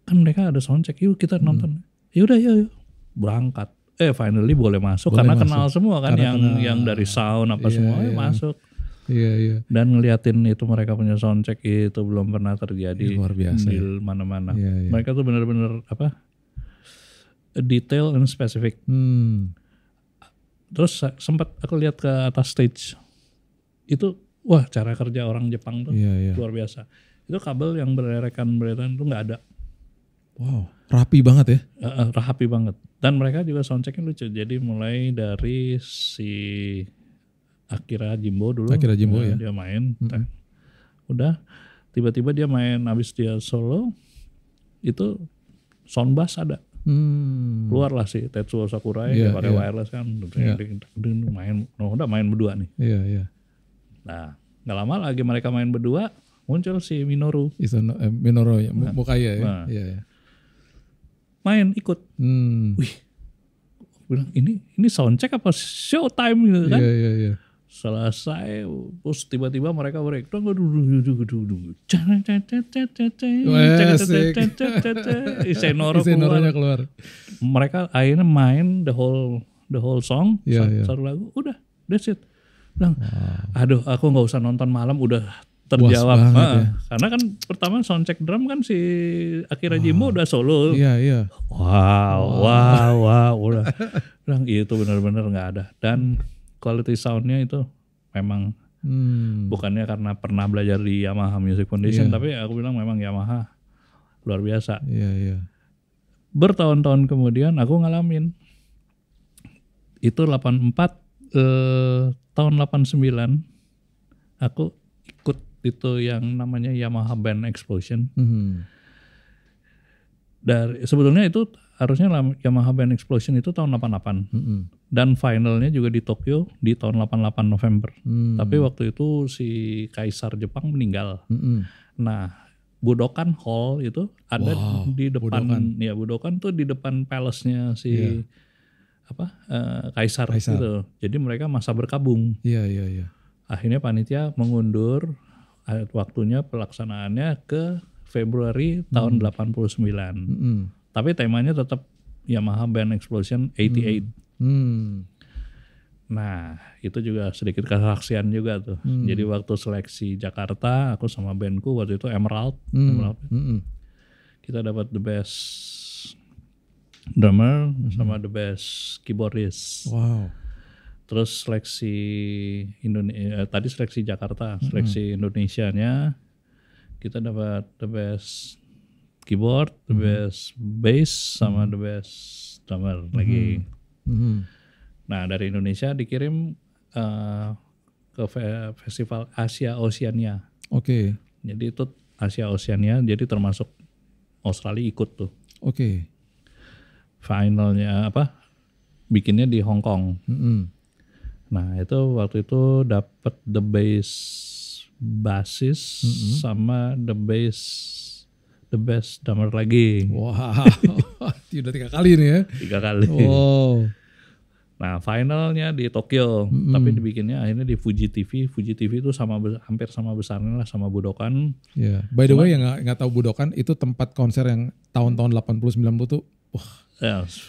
kan mereka ada soundcheck, yuk kita nonton. Yaudah, yuk. Berangkat. finally boleh masuk karena kenal semua kan, yang dari sound apa semua masuk. Iya. Dan ngeliatin itu mereka punya soundcheck itu belum pernah terjadi luar biasa, di mana-mana. Iya. Mereka tuh benar-benar detail and specific. Terus sempat aku lihat ke atas stage itu, wah cara kerja orang Jepang tuh luar biasa. Itu kabel yang bererekan tuh nggak ada. Wow, rapi banget ya? Rapi banget. Dan mereka juga soundchecknya lucu. Jadi mulai dari si Akira Jimbo dulu. Akira Jimbo ya. Dia main. Udah tiba-tiba dia main, abis dia solo itu sound bass ada. Keluarlah si Tetsuo Sakurai, dia pakai wireless kan. Udah main berdua nih. Iya. Nah gak lama lagi mereka main berdua, muncul si Minoru. Minoru ya, Mukaya ya. Iya. Main ikut. Wih, bilang ini soundcheck apa showtime gitu kan? Iya. Selesai, terus tiba-tiba mereka break. Isenoro keluar. Mereka akhirnya main the whole song, satu lagu, udah, that's it. Bilang, aduh, aku nggak usah nonton malam, udah terjawab. Karena kan pertama soundcheck drum kan si Akira Jimbo udah solo. Iya. Wow, udah. Bilang itu benar-benar nggak ada. Dan quality soundnya itu memang bukannya karena pernah belajar di Yamaha Music Foundation, tapi aku bilang memang Yamaha luar biasa. Iya. Bertahun-tahun kemudian aku ngalamin itu 84, tahun 89 aku ikut itu yang namanya Yamaha Band Explosion. Dari sebetulnya itu harusnya Yamaha Band Explosion itu tahun 88. Dan finalnya juga di Tokyo di tahun 88 November. Tapi waktu itu si Kaisar Jepang meninggal. Nah, Budokan Hall itu ada di depan. Budokan tuh di depan palace-nya si Kaisar gitu. Jadi mereka masa berkabung. Iya. Akhirnya panitia mengundur waktunya pelaksanaannya ke Februari tahun 89. Tapi temanya tetap Yamaha Band Explosion 88. Nah, itu juga sedikit kesaksian juga tuh. Jadi waktu seleksi Jakarta, aku sama bandku waktu itu Emerald. Kita dapat the best drummer sama the best keyboardist. Wow. Terus seleksi tadi seleksi Jakarta, seleksi Indonesianya kita dapat the best keyboard, the best bass sama the best drummer lagi. Nah dari Indonesia dikirim ke festival Asia Oceania. Oke. Jadi itu Asia Oceania, jadi termasuk Australia ikut tuh. Oke. Finalnya bikinnya di Hong Kong. Nah itu waktu itu dapat the bassist sama the best drummer lagi. Wow. Udah 3 kali nih ya. 3 kali. Wow. Nah finalnya di Tokyo, tapi dibikinnya akhirnya di Fuji TV. Fuji TV itu hampir sama besarnya lah sama Budokan. Yeah. By the way yang nggak tahu Budokan itu tempat konser yang tahun-tahun 80-90 tuh,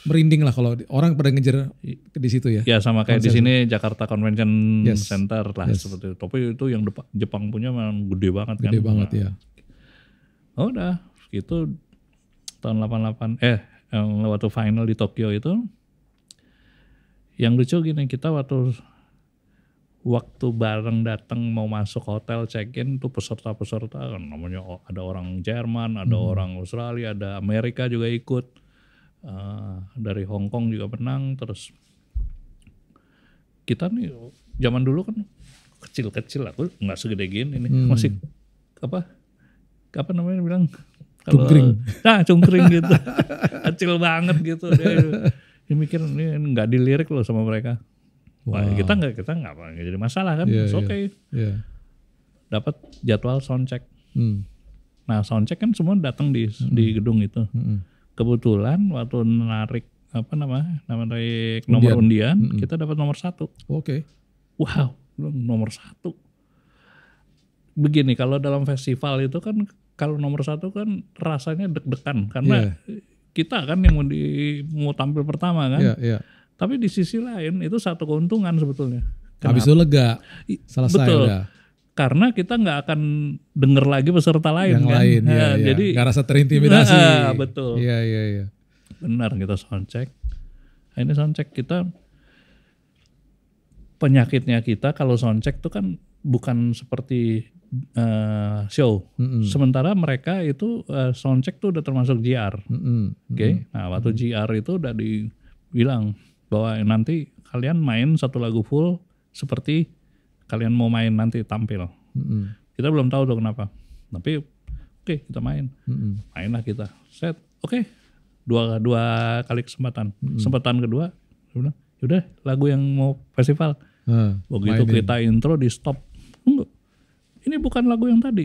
merinding lah kalau orang pada ngejar di situ ya. Ya sama kayak konser di sini Jakarta Convention Center lah seperti itu. Tapi itu yang Jepang punya memang gede banget kan. Gede banget ya. Oh udah gitu tahun 88 waktu final di Tokyo itu. Yang lucu gini, kita waktu bareng datang mau masuk hotel check-in tuh peserta-peserta kan namanya ada orang Jerman, ada orang Australia, ada Amerika juga ikut, dari Hong Kong juga menang. Terus kita nih zaman dulu kan kecil-kecil, aku nggak segede gini nih, masih apa namanya bilang kalau cungkring gitu, kecil banget gitu. Dia mikir ini nggak dilirik loh sama mereka. Wah, kita nggak jadi masalah kan, oke. Dapat jadwal soundcheck. Nah soundcheck kan semua datang di gedung itu. Kebetulan waktu narik narik nomor undian, kita dapat nomor 1. Oke. Wow, nomor 1. Begini kalau dalam festival itu kan kalau nomor 1 kan rasanya deg-degan karena kita kan yang mau tampil pertama kan. Tapi di sisi lain itu satu keuntungan sebetulnya. Habis itu lega, selesai Betul. udah. Karena kita nggak akan denger lagi peserta lain Yang kan. lain, ya. Jadi nggak rasa terintimidasi. Betul. Iya. Benar, kita soundcheck. Ini soundcheck kita, penyakitnya kita kalau soundcheck itu kan bukan seperti show. Sementara mereka itu soundcheck tuh udah termasuk GR. Oke. Nah, waktu GR itu udah dibilang bahwa nanti kalian main satu lagu full seperti kalian mau main nanti tampil. Kita belum tahu tuh kenapa. Tapi oke, kita main. Mainlah kita. Set. Oke. Dua kali kesempatan. Kesempatan kedua, udah lagu yang mau festival. Begitu mainin. Kita intro di stop. Enggak. Ini bukan lagu yang tadi.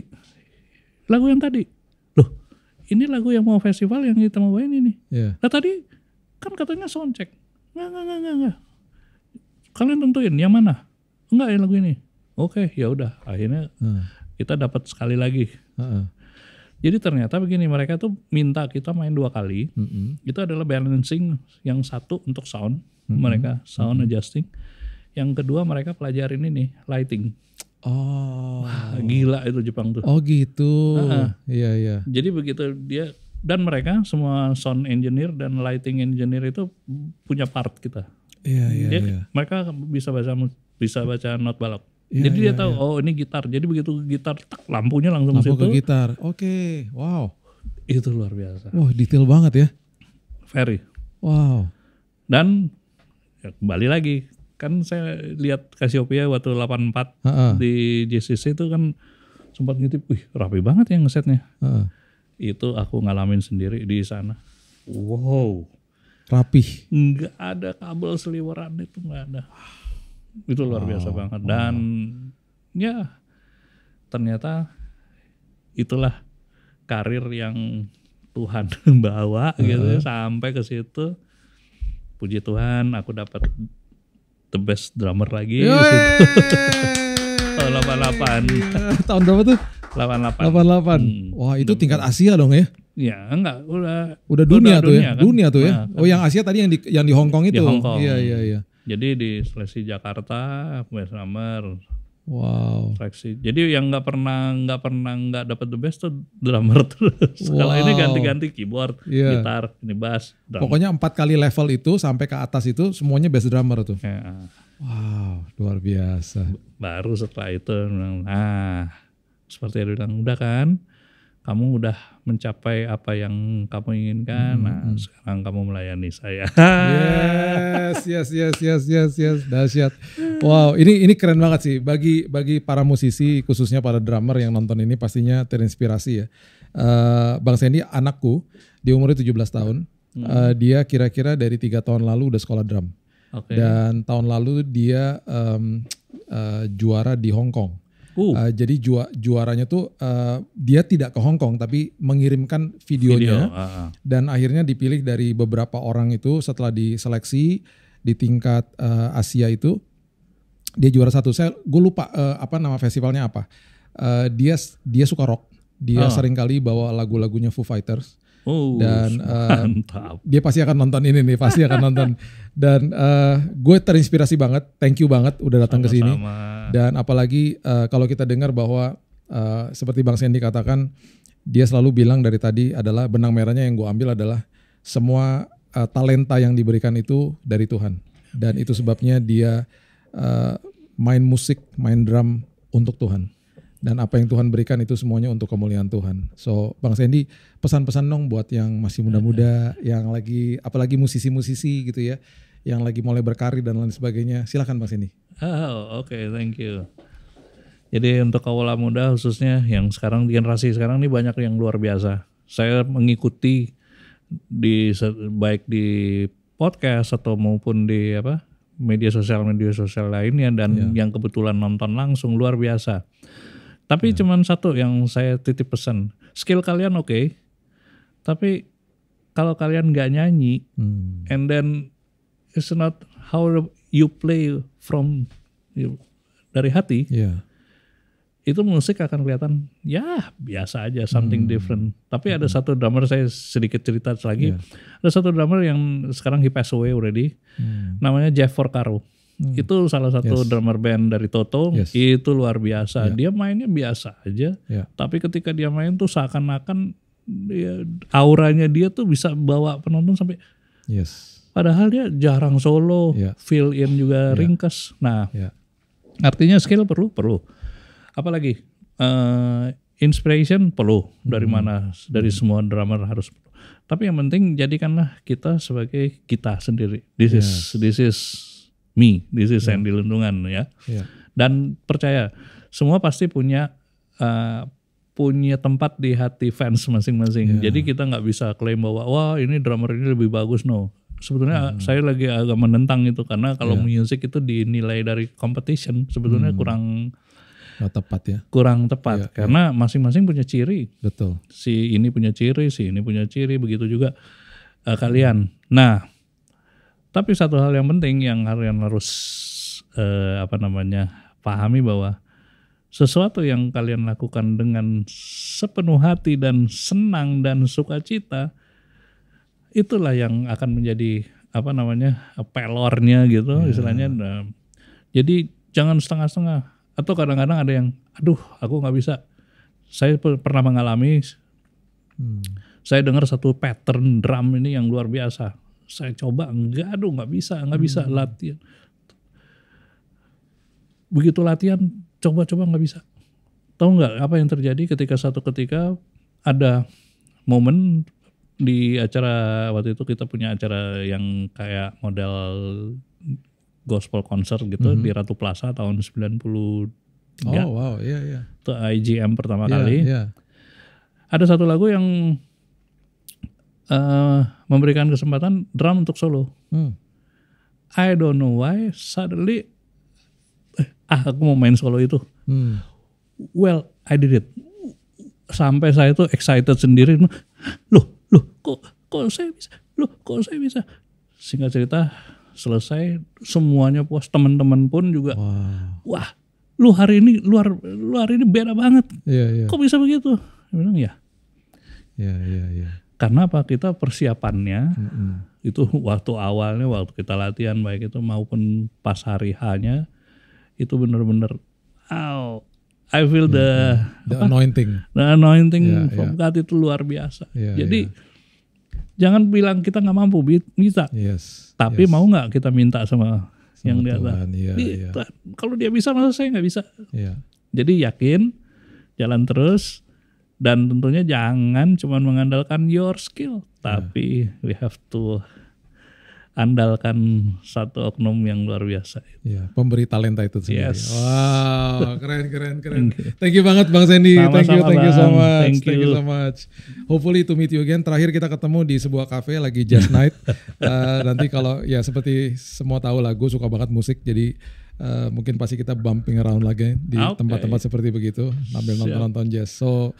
Lagu yang tadi. Loh, ini lagu yang mau festival yang kita mau main ini. Yeah. Nah tadi kan katanya soundcheck. Enggak. Kalian tentuin yang mana? Enggak, yang lagu ini. Oke, ya udah. Akhirnya kita dapat sekali lagi. Jadi ternyata begini, mereka tuh minta kita main 2 kali. Itu adalah balancing, yang satu untuk sound, mereka sound adjusting. Yang kedua mereka pelajarin ini lighting. Wah, gila itu Jepang tuh. Oh gitu. Iya. Jadi begitu dia, dan mereka semua sound engineer dan lighting engineer itu punya part kita. Iya. Mereka bisa baca not balok. Jadi dia tahu, oh ini gitar. Jadi begitu gitar, tak, lampunya langsung lampu situ. Ke gitar. Oke. Wow. Itu luar biasa. Wah, detail banget ya. Very. Wow. Dan ya, kembali lagi, kan saya lihat Cassiopeia waktu 84 di JCC itu kan sempat ngintip, wih rapi banget ya ngesetnya. Itu aku ngalamin sendiri di sana. Wow. Rapih. Nggak ada kabel seliweran, itu nggak ada. Itu luar biasa banget. Dan ya ternyata itulah karir yang Tuhan bawa gitu sampai ke situ. Puji Tuhan aku dapat the best drummer lagi di situ. Tahun 88. Tahun berapa tuh? 88. Wah, itu tingkat Asia dong ya? Ya, enggak, udah dunia tuh ya. Kan? Dunia tuh ya. Nah, oh, yang Asia tadi yang di Hong Kong itu. Di Hong Kong. Iya. Jadi di seleksi Jakarta, best drummer. Wow. Seleksi. Jadi yang nggak pernah dapat the best tuh drummer terus. Kalau ini ganti-ganti keyboard, gitar, ini bass, drum. Pokoknya 4 kali level itu sampai ke atas itu semuanya best drummer tuh. Ya. Wow, luar biasa. Baru setelah itu, seperti dia bilang, udah kan, kamu udah mencapai apa yang kamu inginkan. Nah, sekarang kamu melayani saya. Yes. Dahsyat. Wow, ini keren banget sih. Bagi para musisi, khususnya para drummer yang nonton ini pastinya terinspirasi ya. Bang Sandy, anakku, di umurnya 17 tahun. Dia kira-kira dari 3 tahun lalu udah sekolah drum. Okay. Dan tahun lalu dia juara di Hong Kong. Jadi juaranya tuh dia tidak ke Hong Kong tapi mengirimkan videonya dan akhirnya dipilih dari beberapa orang itu setelah diseleksi di tingkat Asia itu dia juara 1. Gue lupa apa nama festivalnya apa. Dia suka rock. Dia sering kali bawa lagu-lagunya Foo Fighters. Dan dia pasti akan nonton ini nih, pasti akan nonton. Dan gue terinspirasi banget, thank you banget udah datang ke sini. Dan apalagi kalau kita dengar bahwa seperti Bang Sandy katakan, dia selalu bilang dari tadi adalah benang merahnya yang gue ambil adalah semua talenta yang diberikan itu dari Tuhan. Dan itu sebabnya dia main musik, main drum untuk Tuhan. Dan apa yang Tuhan berikan itu semuanya untuk kemuliaan Tuhan. So Bang Sandy, pesan-pesan dong buat yang masih muda-muda, yang lagi, apalagi musisi-musisi gitu ya, yang lagi mulai berkarir dan lain sebagainya. Silakan Bang Sandy. Oke, thank you. Jadi untuk kaula muda khususnya yang sekarang, generasi sekarang ini banyak yang luar biasa. Saya mengikuti baik di podcast atau maupun di media sosial lainnya dan yang kebetulan nonton langsung luar biasa. Tapi cuman satu yang saya titip pesan, skill kalian oke, tapi kalau kalian nggak nyanyi, and then it's not how you play from dari hati, itu musik akan kelihatan ya biasa aja, something different. Tapi ada satu drummer, saya sedikit cerita lagi. Ada satu drummer yang sekarang he passed away already. Namanya Jeff Porcaro. Itu salah satu drummer band dari Toto. Itu luar biasa. Dia mainnya biasa aja. Tapi ketika dia main tuh seakan-akan auranya dia tuh bisa bawa penonton sampai. Padahal dia jarang solo, fill in juga ringkas. Nah, artinya skill perlu. Apalagi inspiration perlu dari mana, dari semua drummer harus. Tapi yang penting jadikanlah kita sebagai kita sendiri. This is me, this is Sandy Lundungan ya. Dan percaya semua pasti punya tempat di hati fans masing-masing. Jadi kita nggak bisa klaim bahwa wah ini drummer ini lebih bagus, no. Sebetulnya saya lagi agak menentang itu karena kalau musik itu dinilai dari competition sebetulnya kurang tepat karena masing-masing punya ciri. Betul. Si ini punya ciri, begitu juga kalian. Nah, tapi satu hal yang penting yang kalian harus pahami bahwa sesuatu yang kalian lakukan dengan sepenuh hati dan senang dan sukacita, itulah yang akan menjadi pelornya gitu istilahnya. Nah, jadi jangan setengah-setengah. Atau kadang-kadang ada yang, aduh aku nggak bisa. Saya pernah mengalami, saya dengar satu pattern drum ini yang luar biasa. Saya coba, nggak bisa latihan. Begitu latihan, coba nggak bisa. Tahu nggak apa yang terjadi ketika ada momen di acara waktu itu, kita punya acara yang kayak model gospel concert gitu di Ratu Plaza tahun 93. Oh wow, iya. Itu IGM pertama kali. Ada satu lagu yang memberikan kesempatan drum untuk solo. I don't know why suddenly aku mau main solo itu. Well, I did it. Sampai saya tuh excited sendiri. Loh, kok saya bisa? Singkat cerita, selesai, semuanya puas, teman-teman pun juga. Wah, lu hari ini luar ini beda banget. Kok bisa begitu? Dia bilang ya. Karena apa? Kita persiapannya itu waktu awalnya, waktu kita latihan baik itu maupun pas hari H-nya itu benar-benar I feel the anointing. The anointing from God itu luar biasa. Jadi jangan bilang kita nggak mampu, bisa. Tapi mau nggak kita minta sama yang di atas? Kalau dia bisa, masa saya nggak bisa? Jadi yakin, jalan terus, dan tentunya jangan cuma mengandalkan your skill, tapi we have to andalkan satu oknum yang luar biasa. Pemberi talenta itu sendiri. Wow, keren. Thank you banget Bang Sandy. Thank you so much. Thank you so much. Hopefully to meet you again. Terakhir kita ketemu di sebuah cafe lagi jazz night. Nanti kalau ya seperti semua tahu lah, gue suka banget musik, jadi mungkin pasti kita bumping around lagi di tempat-tempat seperti begitu sambil nonton jazz. So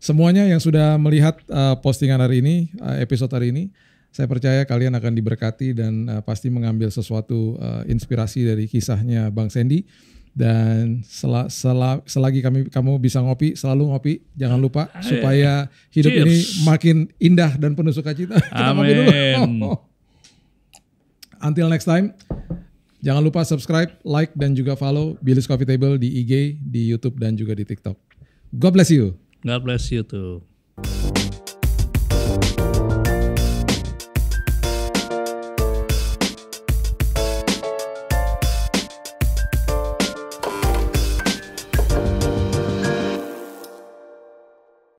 semuanya yang sudah melihat postingan hari ini, episode hari ini, saya percaya kalian akan diberkati dan pasti mengambil sesuatu inspirasi dari kisahnya Bang Sandy. Dan selagi kamu bisa ngopi, selalu ngopi. Jangan lupa supaya hidup ini makin indah dan penuh sukacita. Kita ngopi dulu. Until next time, jangan lupa subscribe, like, dan juga follow Billy's Coffee Table di IG, di YouTube, dan juga di TikTok. God bless you. God bless you too.